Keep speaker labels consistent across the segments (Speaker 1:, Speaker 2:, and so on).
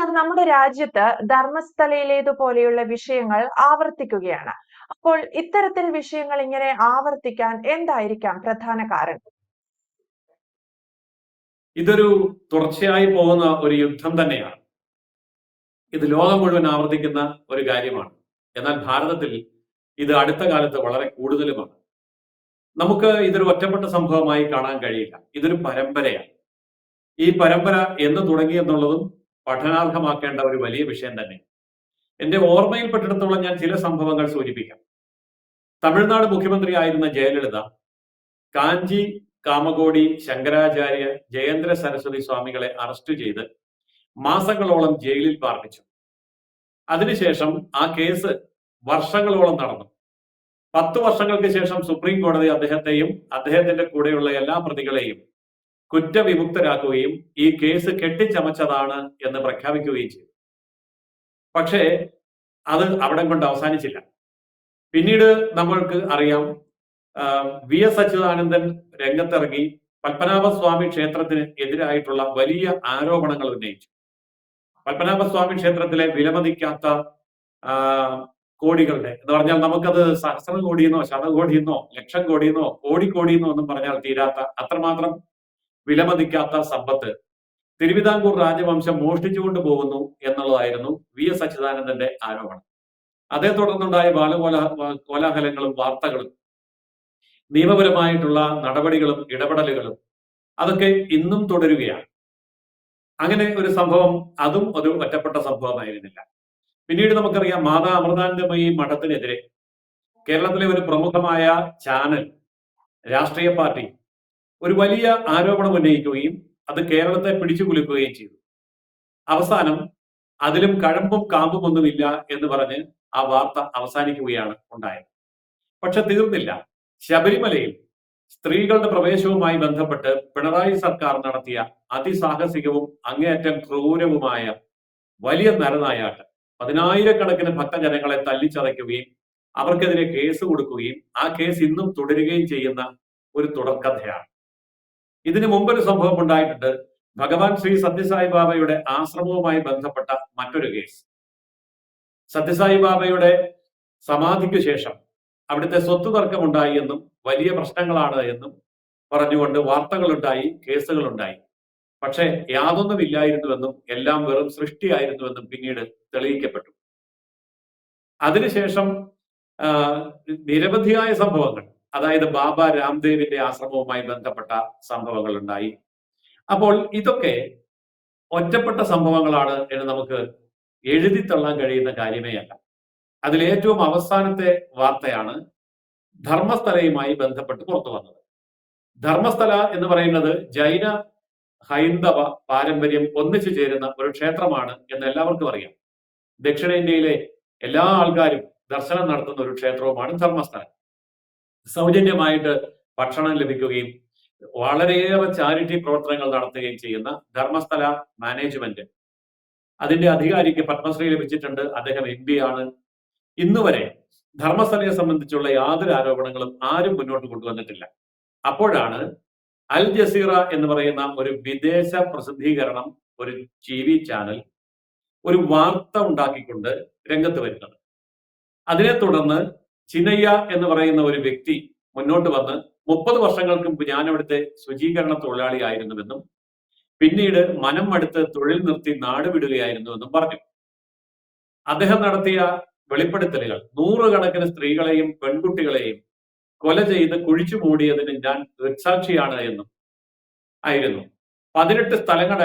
Speaker 1: Sir, നമ്മുടെ രാജ്യത്ത് ധർമ്മസ്ഥലയിലേതുപോലെയുള്ള വിഷയങ്ങൾ ആവർത്തിക്കുകയാണ്. അപ്പോൾ ഇത്തരത്തിൽ വിഷയങ്ങൾ ഇങ്ങനെ ആവർത്തിക്കാൻ എന്തായിരിക്കാം പ്രധാന കാരണം?
Speaker 2: ഇതൊരു തുടർച്ചയായി പോകുന്ന ഒരു യുദ്ധം തന്നെയാണ്. ഇത് ലോകം മുഴുവൻ ആവർത്തിക്കുന്ന ഒരു കാര്യമാണ്. എന്നാൽ ഭാരതത്തിൽ ഇത് അടുത്ത കാലത്ത് വളരെ കൂടുതലുമാണ്. നമുക്ക് ഇതൊരു ഒറ്റപ്പെട്ട സംഭവമായി കാണാൻ കഴിയില്ല. ഇതൊരു പരമ്പരയാണ്. ഈ പരമ്പര എന്ന് തുടങ്ങി എന്നുള്ളതും പഠനാർഹമാക്കേണ്ട ഒരു വലിയ വിഷയം തന്നെ. എന്റെ ഓർമ്മയിൽപ്പെട്ടിടത്തോളം ഞാൻ ചില സംഭവങ്ങൾ സൂചിപ്പിക്കാം. തമിഴ്നാട് മുഖ്യമന്ത്രി ആയിരുന്ന ജയലളിത കാഞ്ചി കാമകോടി ശങ്കരാചാര്യ ജയേന്ദ്ര സരസ്വതി സ്വാമികളെ അറസ്റ്റ് ചെയ്ത് മാസങ്ങളോളം ജയിലിൽ പാർപ്പിച്ചു. അതിനുശേഷം ആ കേസ് വർഷങ്ങളോളം നടന്നു. 10 വർഷങ്ങൾക്ക് ശേഷം സുപ്രീം കോടതി അദ്ദേഹത്തെയും അദ്ദേഹത്തിന്റെ കൂടെയുള്ള എല്ലാ പ്രതികളെയും കുറ്റവിമുക്തരാക്കുകയും ഈ കേസ് കെട്ടിച്ചമച്ചതാണ് എന്ന് പ്രഖ്യാപിക്കുകയും ചെയ്തു. പക്ഷേ അത് അവിടെ കൊണ്ട് അവസാനിച്ചില്ല. പിന്നീട് നമ്മൾക്ക് അറിയാം, VS അച്യുതാനന്ദൻ രംഗത്തിറങ്ങി പത്മനാഭസ്വാമി ക്ഷേത്രത്തിന് എതിരായിട്ടുള്ള വലിയ ആരോപണങ്ങൾ ഉന്നയിച്ചു. പത്മനാഭസ്വാമി ക്ഷേത്രത്തിലെ വിലമതിക്കാത്ത കോടികളുടെ എന്ന് പറഞ്ഞാൽ നമുക്കത് സഹസ്രം കോടിയെന്നോ ശതകോടിയെന്നോ ലക്ഷം കോടിയെന്നോ കോടിയെന്നോ ഒന്നും പറഞ്ഞാൽ തീരാത്ത അത്രമാത്രം വിലമതിക്കാത്ത സമ്പത്ത് തിരുവിതാംകൂർ രാജവംശം മോഷ്ടിച്ചുകൊണ്ട് പോകുന്നു എന്നുള്ളതായിരുന്നു VS അച്യുതാനന്ദന്റെ ആരോപണം. അതേ തുടർന്നുണ്ടായ കോലാഹലങ്ങളും വാർത്തകളും നിയമപരമായിട്ടുള്ള നടപടികളും ഇടപെടലുകളും അതൊക്കെ ഇന്നും തുടരുകയാണ്. അങ്ങനെ ഒരു സംഭവം അതും ഒരു ഒറ്റപ്പെട്ട സംഭവമായിരുന്നില്ല. പിന്നീട് നമുക്കറിയാം, മാതാ അമൃതാനന്ദമയി മഠത്തിനെതിരെ കേരളത്തിലെ ഒരു പ്രമുഖമായ ചാനൽ രാഷ്ട്രീയ പാർട്ടി ഒരു വലിയ ആരോപണം ഉന്നയിക്കുകയും അത് കേരളത്തെ പിടിച്ചു കുലുക്കുകയും ചെയ്തു. അവസാനം അതിലും കഴമ്പും കാമ്പും ഒന്നുമില്ല എന്ന് പറഞ്ഞ് ആ വാർത്ത അവസാനിക്കുകയാണ് ഉണ്ടായത്. പക്ഷെ തീർന്നില്ല. ശബരിമലയിൽ സ്ത്രീകളുടെ പ്രവേശവുമായി ബന്ധപ്പെട്ട് പിണറായി സർക്കാർ നടത്തിയ അതിസാഹസികവും അങ്ങേയറ്റം ക്രൂരവുമായ വലിയ നരനായാട്ട് 10,000-കണക്കിന് ഭക്തജനങ്ങളെ തല്ലിച്ചതയ്ക്കുകയും അവർക്കെതിരെ കേസ് കൊടുക്കുകയും ആ കേസ് ഇന്നും തുടരുകയും ചെയ്യുന്ന ഒരു തുടർക്കഥയാണ്. ഇതിനു മുമ്പൊരു സംഭവം ഉണ്ടായിട്ടുണ്ട്. ഭഗവാൻ ശ്രീ സത്യസായി ബാബയുടെ ആശ്രമവുമായി ബന്ധപ്പെട്ട മറ്റൊരു കേസ്. സത്യസായി ബാബയുടെ സമാധിക്ക് ശേഷം അവിടുത്തെ സ്വത്ത് തർക്കമുണ്ടായി എന്നും വലിയ പ്രശ്നങ്ങളാണ് എന്നും പറഞ്ഞുകൊണ്ട് വാർത്തകളുണ്ടായി, കേസുകളുണ്ടായി. പക്ഷെ യാതൊന്നുമില്ലായിരുന്നുവെന്നും എല്ലാം വെറും സൃഷ്ടിയായിരുന്നുവെന്നും പിന്നീട് തെളിയിക്കപ്പെട്ടു. അതിനുശേഷം നിരവധിയായ സംഭവങ്ങൾ, അതായത് ബാബ രാംദേവിന്റെ ആശ്രമവുമായി ബന്ധപ്പെട്ട സംഭവങ്ങൾ ഉണ്ടായി. അപ്പോൾ ഇതൊക്കെ ഒറ്റപ്പെട്ട സംഭവങ്ങളാണ് എന്ന് നമുക്ക് എഴുതിത്തള്ളാൻ കഴിയുന്ന കാര്യമേ അല്ല. അതിലേറ്റവും അവസാനത്തെ വാർത്തയാണ് ധർമ്മസ്ഥലയുമായി ബന്ധപ്പെട്ട് പുറത്തു വന്നത്. ധർമ്മസ്ഥല എന്ന് പറയുന്നത് ജൈന ഹൈന്ദവ പാരമ്പര്യം ഒന്നിച്ചു ചേരുന്ന ഒരു ക്ഷേത്രമാണ് എന്ന് എല്ലാവർക്കും അറിയാം. ദക്ഷിണേന്ത്യയിലെ എല്ലാ ആൾക്കാരും ദർശനം നടത്തുന്ന ഒരു ക്ഷേത്രവുമാണ് ധർമ്മസ്ഥലം. സൗജന്യമായിട്ട് ഭക്ഷണം ലഭിക്കുകയും വളരെയേറെ ചാരിറ്റി പ്രവർത്തനങ്ങൾ നടത്തുകയും ചെയ്യുന്ന ധർമ്മസ്ഥല മാനേജ്മെന്റ്, അതിന്റെ അധികാരിക്ക് പത്മശ്രീ ലഭിച്ചിട്ടുണ്ട്. അദ്ദേഹം MP ആണ്. ഇന്നുവരെ ധർമ്മസ്ഥലയെ സംബന്ധിച്ചുള്ള യാതൊരു ആരോപണങ്ങളും ആരും മുന്നോട്ട് കൊണ്ടുവന്നിട്ടില്ല. അപ്പോഴാണ് അൽ ജസീറ എന്ന് പറയുന്ന ഒരു വിദേശ പ്രസിദ്ധീകരണം, ഒരു TV ചാനൽ ഒരു വാർത്ത ഉണ്ടാക്കിക്കൊണ്ട് രംഗത്ത് വരുന്നത്. അതിനെ തുടർന്ന് ചിന്നയ്യ എന്ന് പറയുന്ന ഒരു വ്യക്തി മുന്നോട്ട് വന്ന് 30 വർഷങ്ങൾക്ക് മുമ്പ് ഞാൻ അവിടുത്തെ ശുചീകരണ തൊഴിലാളിയായിരുന്നുവെന്നും പിന്നീട് മനം മടുത്ത് തൊഴിൽ നിർത്തി നാട് വിടുകയായിരുന്നുവെന്നും പറഞ്ഞു. അദ്ദേഹം നടത്തിയ വെളിപ്പെടുത്തലുകൾ 100 കണക്കിന് സ്ത്രീകളെയും പെൺകുട്ടികളെയും കൊല ചെയ്ത് കുഴിച്ചു മൂടിയതിന് ഞാൻ ദൃക്സാക്ഷിയാണ് എന്നും ആയിരുന്നു. 18 സ്ഥലങ്ങൾ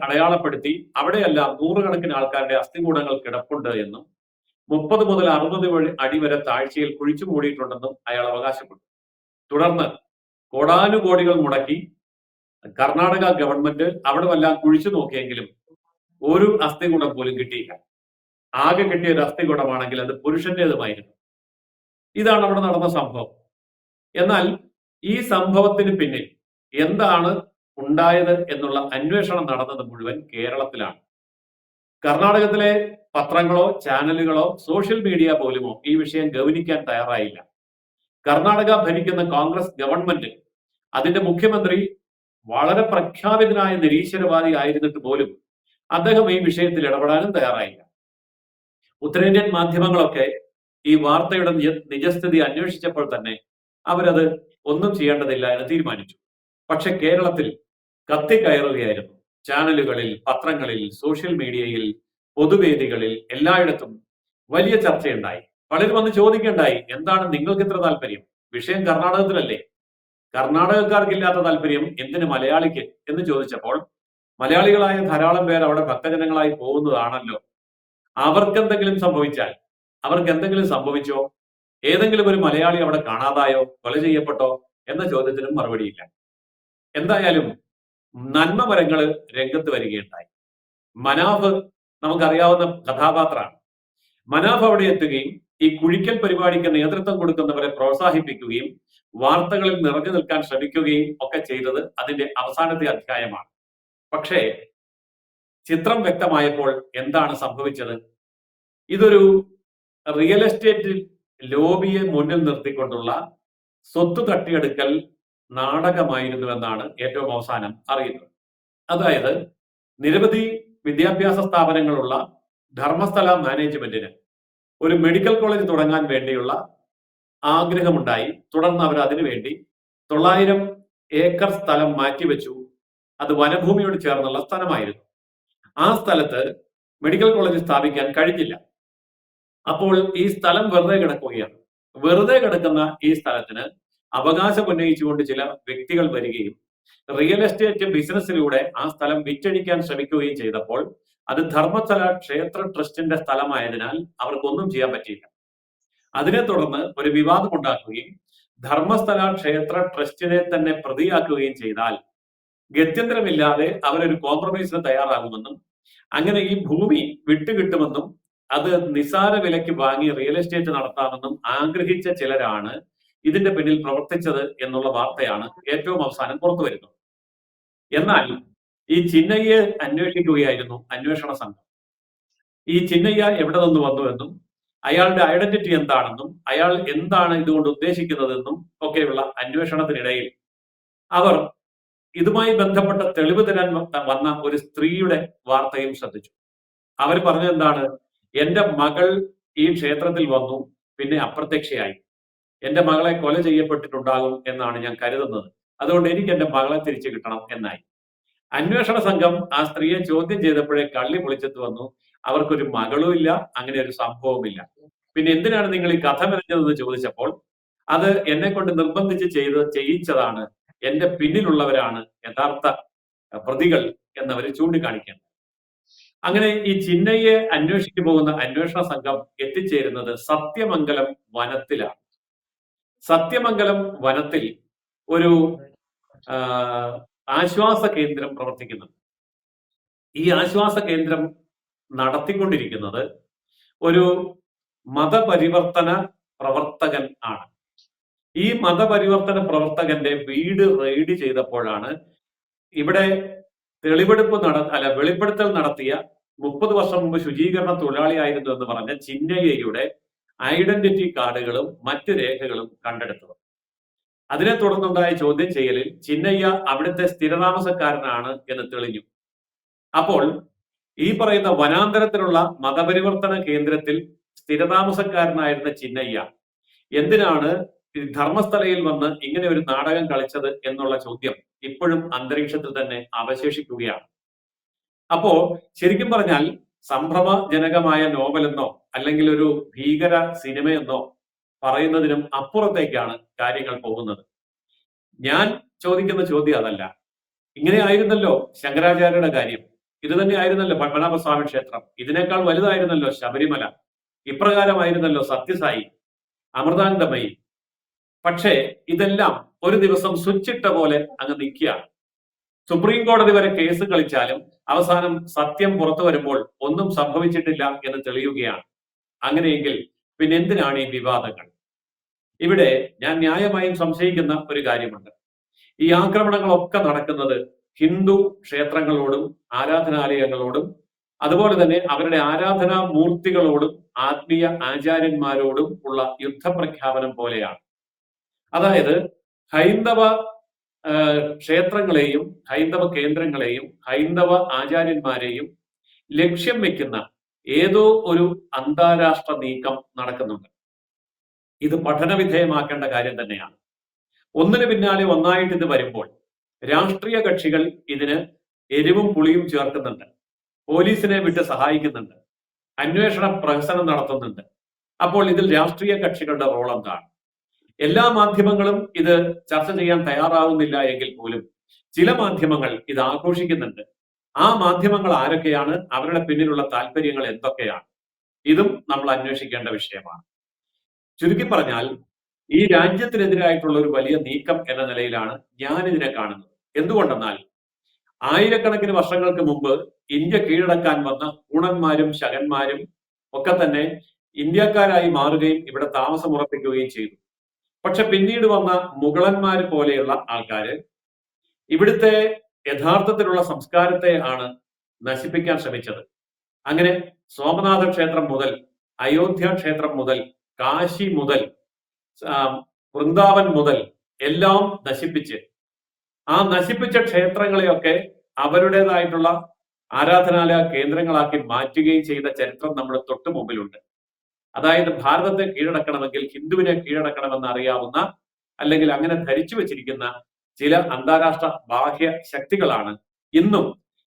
Speaker 2: അടയാളപ്പെടുത്തി അവിടെയെല്ലാം 100 കണക്കിന് ആൾക്കാരുടെ അസ്ഥികൂടങ്ങൾ കിടപ്പുണ്ട് എന്നും 30 മുതൽ 60 അടി വരെ താഴ്ചയിൽ കുഴിച്ചു മൂടിയിട്ടുണ്ടെന്നും അയാൾ അവകാശപ്പെട്ടു. തുടർന്ന് കോടാനുകോടികൾ മുടക്കി കർണാടക ഗവൺമെന്റ് അവിടെല്ലാം കുഴിച്ചു നോക്കിയെങ്കിലും ഒരു അസ്ഥികൂടം പോലും കിട്ടിയില്ല. ആകെ കിട്ടിയ ഒരു അസ്ഥികൂടമാണെങ്കിൽ അത് പുരുഷന്റേതുമായിരുന്നു. ഇതാണ് അവിടെ നടന്ന സംഭവം. എന്നാൽ ഈ സംഭവത്തിന് പിന്നിൽ എന്താണ് ഉണ്ടായത് എന്നുള്ള അന്വേഷണം നടന്നത് മുഴുവൻ കേരളത്തിലാണ്. കർണാടകത്തിലെ പത്രങ്ങളോ ചാനലുകളോ സോഷ്യൽ മീഡിയ പോലുമോ ഈ വിഷയം ഗൗനിക്കാൻ തയ്യാറായില്ല. കർണാടക ഭരിക്കുന്ന കോൺഗ്രസ് ഗവൺമെന്റ്, അതിന്റെ മുഖ്യമന്ത്രി വളരെ പ്രഖ്യാപിതനായ നിരീശ്വരവാദി ആയിരുന്നിട്ട് പോലും അദ്ദേഹം ഈ വിഷയത്തിൽ ഇടപെടാനും തയ്യാറായില്ല. ഉത്തരേന്ത്യൻ മാധ്യമങ്ങളൊക്കെ ഈ വാർത്തയുടെ നിജസ്ഥിതി അന്വേഷിച്ചപ്പോൾ തന്നെ അവരത് ഒന്നും ചെയ്യേണ്ടതില്ല എന്ന് തീരുമാനിച്ചു. പക്ഷെ കേരളത്തിൽ കത്തിക്കയറുകയായിരുന്നു. ചാനലുകളിൽ, പത്രങ്ങളിൽ, സോഷ്യൽ മീഡിയയിൽ, പൊതുവേദികളിൽ എല്ലായിടത്തും വലിയ ചർച്ചയുണ്ടായി. പലരും വന്ന് ചോദിക്കുകയുണ്ടായി, എന്താണ് നിങ്ങൾക്ക് ഇത്ര താല്പര്യം? വിഷയം കർണാടകത്തിലല്ലേ, കർണാടകക്കാർക്കില്ലാത്ത താല്പര്യം എന്തിന് മലയാളിക്ക് എന്ന് ചോദിച്ചപ്പോൾ മലയാളികളായ ധാരാളം പേർ അവിടെ ഭക്തജനങ്ങളായി പോകുന്നതാണല്ലോ, അവർക്കെന്തെങ്കിലും സംഭവിച്ചാൽ, അവർക്ക് എന്തെങ്കിലും സംഭവിച്ചോ, ഏതെങ്കിലും ഒരു മലയാളി അവിടെ കാണാതായോ, കൊല ചെയ്യപ്പെട്ടോ എന്ന ചോദ്യത്തിനും മറുപടിയില്ല. എന്തായാലും നന്മമരങ്ങൾ രംഗത്ത് വരികയുണ്ടായി. മനാഫ് നമുക്കറിയാവുന്ന കഥാപാത്രമാണ്. മനാഫ് അവിടെ എത്തുകയും ഈ കുഴിക്കൽ പരിപാടിക്ക് നേതൃത്വം കൊടുക്കുന്നവരെ പ്രോത്സാഹിപ്പിക്കുകയും വാർത്തകളിൽ നിറഞ്ഞു നിൽക്കാൻ ശ്രമിക്കുകയും ഒക്കെ ചെയ്തത് അതിന്റെ അവസാനത്തെ അധ്യായമാണ്. പക്ഷേ ചിത്രം വ്യക്തമായപ്പോൾ എന്താണ് സംഭവിച്ചത്? ഇതൊരു റിയൽ എസ്റ്റേറ്റ് ലോബിയെ മുന്നിൽ നിർത്തിക്കൊണ്ടുള്ള സ്വത്ത് തട്ടിയെടുക്കൽ നാടകമായിരുന്നുവെന്നാണ് ഏറ്റവും അവസാനം അറിയുന്നത്. അതായത് നിരവധി വിദ്യാഭ്യാസ സ്ഥാപനങ്ങളുള്ള ധർമ്മസ്ഥല മാനേജ്മെന്റിന് ഒരു മെഡിക്കൽ കോളേജ് തുടങ്ങാൻ വേണ്ടിയുള്ള ആഗ്രഹമുണ്ടായി. തുടർന്ന് അവർ അതിനുവേണ്ടി 900 ഏക്കർ സ്ഥലം മാറ്റിവെച്ചു. അത് വനഭൂമിയോട് ചേർന്നുള്ള സ്ഥലമായിരുന്നു. ആ സ്ഥലത്ത് മെഡിക്കൽ കോളേജ് സ്ഥാപിക്കാൻ കഴിഞ്ഞില്ല. അപ്പോൾ ഈ സ്ഥലം വെറുതെ കിടക്കുകയാണ്. വെറുതെ കിടക്കുന്ന ഈ സ്ഥലത്തിന് അവകാശം ഉന്നയിച്ചുകൊണ്ട് ചില വ്യക്തികൾ വരികയും റിയൽ എസ്റ്റേറ്റ് ബിസിനസ്സിലൂടെ ആ സ്ഥലം വിറ്റഴിക്കാൻ ശ്രമിക്കുകയും ചെയ്തപ്പോൾ അത് ധർമ്മസ്ഥല ക്ഷേത്ര ട്രസ്റ്റിന്റെ സ്ഥലമായതിനാൽ അവർക്കൊന്നും ചെയ്യാൻ പറ്റിയില്ല. അതിനെ തുടർന്ന് ഒരു വിവാദമുണ്ടാക്കുകയും ധർമ്മസ്ഥല ക്ഷേത്ര ട്രസ്റ്റിനെ തന്നെ പ്രതിയാക്കുകയും ചെയ്താൽ ഗത്യന്തരമില്ലാതെ അവരൊരു കോംപ്രമൈസിന് തയ്യാറാകുമെന്നും അങ്ങനെ ഈ ഭൂമി വിട്ടുകിട്ടുമെന്നും അത് നിസാര വിലയ്ക്ക് വാങ്ങി റിയൽ എസ്റ്റേറ്റ് നടത്താമെന്നും ആഗ്രഹിച്ച ചിലരാണ് ഇതിന്റെ പിന്നിൽ പ്രവർത്തിച്ചത് എന്നുള്ള വാർത്തയാണ് ഏറ്റവും അവസാനം പുറത്തു വരുന്നത്. എന്നാൽ ഈ ചിന്നയ്യെ അന്വേഷിക്കുകയായിരുന്നു അന്വേഷണ സംഘം. ഈ ചിന്നയ്യ എവിടെ നിന്ന് വന്നുവെന്നും അയാളുടെ ഐഡന്റിറ്റി എന്താണെന്നും അയാൾ എന്താണ് ഇതുകൊണ്ട് ഉദ്ദേശിക്കുന്നതെന്നും ഒക്കെയുള്ള അന്വേഷണത്തിനിടയിൽ അവർ ഇതുമായി ബന്ധപ്പെട്ട തെളിവ് തരാൻ വന്ന ഒരു സ്ത്രീയുടെ വാർത്തയും ശ്രദ്ധിച്ചു. അവർ പറഞ്ഞത് എന്താണ്? എന്റെ മകൾ ഈ ക്ഷേത്രത്തിൽ വന്നു, പിന്നെ അപ്രത്യക്ഷയായി. എന്റെ മകളെ കൊല ചെയ്യപ്പെട്ടിട്ടുണ്ടാകും എന്നാണ് ഞാൻ കരുതുന്നത്. അതുകൊണ്ട് എനിക്ക് എന്റെ മകളെ തിരിച്ചു കിട്ടണം എന്നായി. അന്വേഷണ സംഘം ആ സ്ത്രീയെ ചോദ്യം ചെയ്തപ്പോഴേ കള്ളി പൊളിച്ചെത്ത് വന്നു. അവർക്കൊരു മകളും ഇല്ല, അങ്ങനെ ഒരു സംഭവമില്ല. പിന്നെ എന്തിനാണ് നിങ്ങൾ ഈ കഥ മെനഞ്ഞതെന്ന് ചോദിച്ചപ്പോൾ അത് എന്നെ കൊണ്ട് നിർബന്ധിച്ച് ചെയ്യിച്ചതാണ്, എന്റെ പിന്നിലുള്ളവരാണ് യഥാർത്ഥ പ്രതികൾ എന്നവർ ചൂണ്ടിക്കാണിക്കുന്നത്. അങ്ങനെ ഈ ചിന്നയ്യെ അന്വേഷിച്ചു പോകുന്ന അന്വേഷണ സംഘം എത്തിച്ചേരുന്നത് സത്യമംഗലം വനത്തിലാണ്. സത്യമംഗലം വനത്തിൽ ഒരു ആശ്വാസ കേന്ദ്രം പ്രവർത്തിക്കുന്നുണ്ട്. ഈ ആശ്വാസ കേന്ദ്രം നടത്തിക്കൊണ്ടിരിക്കുന്നത് ഒരു മതപരിവർത്തന പ്രവർത്തകൻ ആണ്. ഈ മതപരിവർത്തന പ്രവർത്തകന്റെ വീട് റെയ്ഡ് ചെയ്തപ്പോഴാണ് ഇവിടെ വെളിപ്പെടുത്തൽ നടത്തിയ 30 വർഷം മുമ്പ് ശുചീകരണ തൊഴിലാളിയായിരുന്നു എന്ന് പറഞ്ഞ ചിന്നയ്യയുടെ ഐഡന്റിറ്റി കാർഡുകളും മറ്റ് രേഖകളും കണ്ടെടുത്തത്. അതിനെ തുടർന്നുണ്ടായ ചോദ്യം ചെയ്യലിൽ ചിന്നയ്യ അവിടുത്തെ സ്ഥിരതാമസക്കാരനാണ് എന്ന് തെളിഞ്ഞു. അപ്പോൾ ഈ പറയുന്ന വനാന്തരത്തിലുള്ള മതപരിവർത്തന കേന്ദ്രത്തിൽ സ്ഥിരതാമസക്കാരനായിരുന്ന ചിന്നയ്യ എന്തിനാണ് ധർമ്മസ്ഥലയിൽ വന്ന് ഇങ്ങനെ ഒരു നാടകം കളിച്ചത് എന്നുള്ള ചോദ്യം ഇപ്പോഴും അന്തരീക്ഷത്തിൽ തന്നെ അവശേഷിക്കുകയാണ്. അപ്പോ ശരിക്കും പറഞ്ഞാൽ സംഭ്രമജനകമായ നോവലെന്നോ അല്ലെങ്കിൽ ഒരു ഭീകര സിനിമയെന്നോ പറയുന്നതിനും അപ്പുറത്തേക്കാണ് കാര്യങ്ങൾ പോകുന്നത്. ഞാൻ ചോദിക്കുന്ന ചോദ്യം അതല്ല. ഇങ്ങനെ ആയിരുന്നല്ലോ ശങ്കരാചാര്യരുടെ കാര്യം, ഇത് തന്നെ ആയിരുന്നല്ലോ പത്മനാഭസ്വാമി ക്ഷേത്രം, ഇതിനേക്കാൾ വലുതായിരുന്നല്ലോ ശബരിമല, ഇപ്രകാരമായിരുന്നല്ലോ സത്യസായി, അമൃതാനന്ദമയി. പക്ഷേ ഇതെല്ലാം ഒരു ദിവസം സ്വിച്ചിട്ട പോലെ അങ്ങ് നിൽക്കുകയാണ്. സുപ്രീം കോടതി വരെ കേസ് കളിച്ചാലും അവസാനം സത്യം പുറത്തു വരുമ്പോൾ ഒന്നും സംഭവിച്ചിട്ടില്ല എന്ന് തെളിയുകയാണ്. അങ്ങനെയെങ്കിൽ പിന്നെ എന്തിനാണ് ഈ വിവാദങ്ങൾ? ഇവിടെ ഞാൻ ന്യായമായും സംശയിക്കുന്ന ഒരു കാര്യമുണ്ട്. ഈ ആക്രമണങ്ങളൊക്കെ നടക്കുന്നത് ഹിന്ദു ക്ഷേത്രങ്ങളോടും ആരാധനാലയങ്ങളോടും അതുപോലെ തന്നെ അവരുടെ ആരാധനാ മൂർത്തികളോടും ആത്മീയ ആചാര്യന്മാരോടും ഉള്ള യുദ്ധപ്രഖ്യാപനം പോലെയാണ്. അതായത് ഹൈന്ദവ ക്ഷേത്രങ്ങളെയും ഹൈന്ദവ കേന്ദ്രങ്ങളെയും ഹൈന്ദവ ആചാര്യന്മാരെയും ലക്ഷ്യം വെക്കുന്ന ഏതോ ഒരു അന്താരാഷ്ട്ര നീക്കം നടക്കുന്നുണ്ട്. ഇത് പഠനവിധേയമാക്കേണ്ട കാര്യം തന്നെയാണ്. ഒന്നിനു പിന്നാലെ ഒന്നായിട്ട് ഇത് വരുമ്പോൾ രാഷ്ട്രീയ കക്ഷികൾ ഇതിന് എരിവും പുളിയും ചേർക്കുന്നുണ്ട്, പോലീസിനെ വിട്ട് സഹായിക്കുന്നുണ്ട്, അന്വേഷണ പ്രഹസനം നടത്തുന്നുണ്ട്. അപ്പോൾ ഇതിൽ രാഷ്ട്രീയ കക്ഷികളുടെ റോൾ എന്താണ്? എല്ലാ മാധ്യമങ്ങളും ഇത് ചർച്ച ചെയ്യാൻ തയ്യാറാവുന്നില്ല എങ്കിൽ പോലും ചില മാധ്യമങ്ങൾ ഇത് ആഘോഷിക്കുന്നുണ്ട്. ആ മാധ്യമങ്ങൾ ആരൊക്കെയാണ്? അവരുടെ പിന്നിലുള്ള താല്പര്യങ്ങൾ എന്തൊക്കെയാണ്? ഇതും നമ്മൾ അന്വേഷിക്കേണ്ട വിഷയമാണ്. ചുരുക്കി പറഞ്ഞാൽ ഈ രാജ്യത്തിനെതിരായിട്ടുള്ള ഒരു വലിയ നീക്കം എന്ന നിലയിലാണ് ഞാൻ ഇതിനെ കാണുന്നത്. എന്തുകൊണ്ടെന്നാൽ ആയിരക്കണക്കിന് വർഷങ്ങൾക്ക് മുമ്പ് ഇന്ത്യ കീഴടക്കാൻ വന്ന കൂണന്മാരും ശകന്മാരും ഒക്കെ തന്നെ ഇന്ത്യക്കാരായി മാറുകയും ഇവിടെ താമസമുറപ്പിക്കുകയും ചെയ്തു. പക്ഷെ പിന്നീട് വന്ന മുഗളന്മാർ പോലെയുള്ള ആൾക്കാര് ഇവിടുത്തെ യഥാർത്ഥത്തിലുള്ള സംസ്കാരത്തെ ആണ് നശിപ്പിക്കാൻ ശ്രമിച്ചത്. അങ്ങനെ സോമനാഥ ക്ഷേത്രം മുതൽ, അയോധ്യ ക്ഷേത്രം മുതൽ, കാശി മുതൽ, വൃന്ദാവൻ മുതൽ എല്ലാം നശിപ്പിച്ച് ആ നശിപ്പിച്ച ക്ഷേത്രങ്ങളെയൊക്കെ അവരുടേതായിട്ടുള്ള ആരാധനാലയ കേന്ദ്രങ്ങളാക്കി മാറ്റുകയും ചെയ്ത ചരിത്രം നമ്മുടെ തൊട്ടു മുമ്പിലുണ്ട്. അതായത് ഭാരതത്തെ കീഴടക്കണമെങ്കിൽ ഹിന്ദുവിനെ കീഴടക്കണമെന്ന് അറിയാവുന്ന, അല്ലെങ്കിൽ അങ്ങനെ ധരിച്ചു വെച്ചിരിക്കുന്ന ചില അന്താരാഷ്ട്ര ബാഹ്യ ശക്തികളാണ് ഇന്നും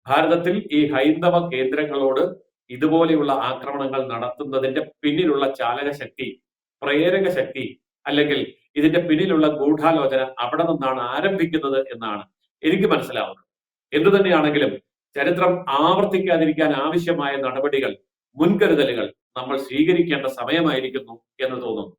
Speaker 2: ഭാരതത്തിൽ ഈ ഹൈന്ദവ കേന്ദ്രങ്ങളോട് ഇതുപോലെയുള്ള ആക്രമണങ്ങൾ നടത്തുന്നതിന്റെ പിന്നിലുള്ള ചാലക ശക്തി, പ്രേരക ശക്തി, അല്ലെങ്കിൽ ഇതിന്റെ പിന്നിലുള്ള ഗൂഢാലോചന അവിടെ നിന്നാണ് ആരംഭിക്കുന്നത് എന്നാണ് എനിക്ക് മനസ്സിലാവുന്നത്. എന്തു തന്നെയാണെങ്കിലും ചരിത്രം ആവർത്തിക്കാതിരിക്കാൻ ആവശ്യമായ നടപടികൾ, മുൻകരുതലുകൾ നമ്മൾ സ്വീകരിക്കേണ്ട സമയമായിരിക്കുന്നു എന്ന് തോന്നുന്നു.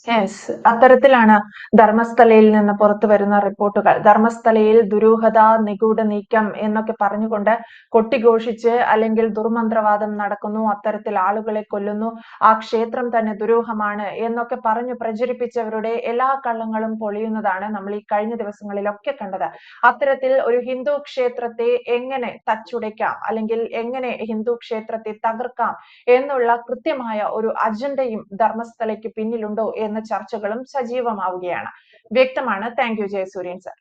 Speaker 1: യെസ്, അത്തരത്തിലാണ് ധർമ്മസ്ഥലയിൽ നിന്ന് പുറത്തു വരുന്ന റിപ്പോർട്ടുകൾ. ധർമ്മസ്ഥലയിൽ ദുരൂഹത, നിഗൂഢ നീക്കം എന്നൊക്കെ പറഞ്ഞുകൊണ്ട് കൊട്ടിഘോഷിച്ച് അല്ലെങ്കിൽ ദുർമന്ത്രവാദം നടക്കുന്നു, അത്തരത്തിൽ ആളുകളെ കൊല്ലുന്നു, ആ ക്ഷേത്രം തന്നെ ദുരൂഹമാണ് എന്നൊക്കെ പറഞ്ഞു പ്രചരിപ്പിച്ചവരുടെ എല്ലാ കള്ളങ്ങളും പൊളിയുന്നതാണ് നമ്മൾ ഈ കഴിഞ്ഞ ദിവസങ്ങളിലൊക്കെ കണ്ടത്. അത്തരത്തിൽ ഒരു ഹിന്ദു ക്ഷേത്രത്തെ എങ്ങനെ തച്ചുടയ്ക്കാം, അല്ലെങ്കിൽ എങ്ങനെ ഹിന്ദു ക്ഷേത്രത്തെ തകർക്കാം എന്നുള്ള കൃത്യമായ ഒരു അജണ്ടയും ധർമ്മസ്ഥലയ്ക്ക് പിന്നിലുണ്ടോ എന്ന ചർച്ചകളും സജീവമാവുകയാണ്. വ്യക്തമാണ്. Thank you Jayasuryan sir.